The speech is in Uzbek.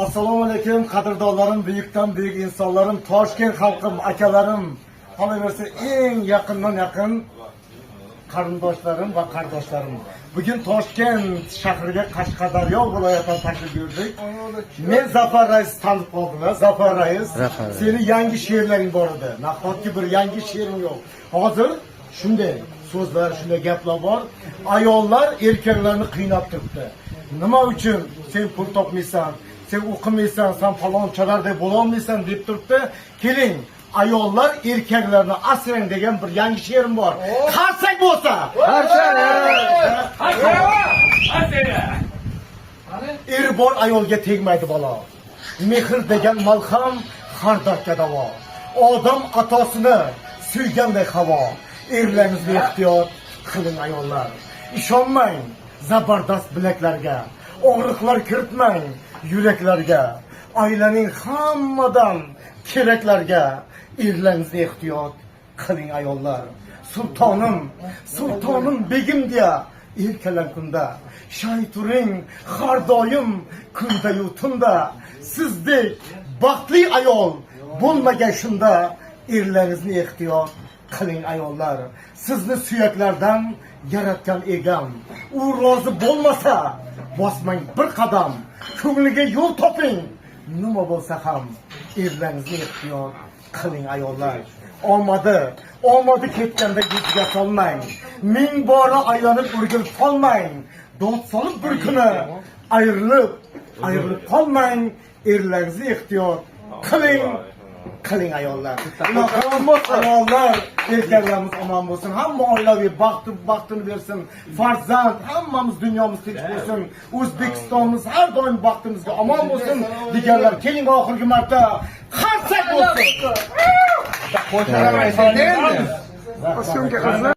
Assalomu alaykum qadrdonlarim, buyukdan buyuk insonlarim, Toshkent xalqim, akalarim, qolaversa eng yaqindan yaqin qarindoshlarim va qardoshlarim. Bugun Toshkent shahriga Qashqadaryo viloyatidan tashrif buyurdik. Men Zafar Rais tanib qoldilar. Zafar Rais, seni yangi she'rlaring bor edi. Nahotki bir yangi she'ring yo'q. Hozir shunday so'zlar, shunday gaplar bor. Ayollar erkaklarni qiynab turibdi. Nima uchun sen pul topmaysan, sen o'qimaysan, sen falonchalardek bo'la olmaysan deb turibdi. Keling, ayollar erkaklarni asrang degan bir yangi she'rim bor. Qarsak bo'lsa, er bor ayolga tegmaydi bola. Mehr degan malham har dardga davo. Odam atosini suygandek havo. Erlaringizni ehtiyot qiling ayollar. Ishonmang zabardast bilaklarga, og'riqlar kiritmang yuraklarga, aylaning hammadan keraklarga. Erlaringizni ehtiyot qiling ayollar. Sultonim begim deya erkalang kunda, shay turing har doim kunda-yu tunda. Sizdek baxtli ayol bo'lmagan shunda, erlaringizni ehtiyot qiling ayollar. Sizni suyaklardan yaratgan egam, u rozi bo'lmasa bosmang bir qadam. Ko'ngliga yo'l toping, nima bo'lsa ham erlaringizni ehtiyot qiling ayollar. Omadi ketganda yuziga solmang. Ming bora aylanib o'rgilib qolmang. Dod solib bir kuni ayrilib qolmang. Erlaringizni ehtiyot qiling ayollar. Ayollar, erkaklarimiz omon bo'lsin. Hamma oilaviy baxtini bersin. Farzand, hammamiz dunyomiz tinch bo'lsin. O'zbekistonimiz har doim baxtimizga omon bo'lsin deganlar. Keling oxirgi marta qarsak bo'lsin. Qo'shimcha qilsa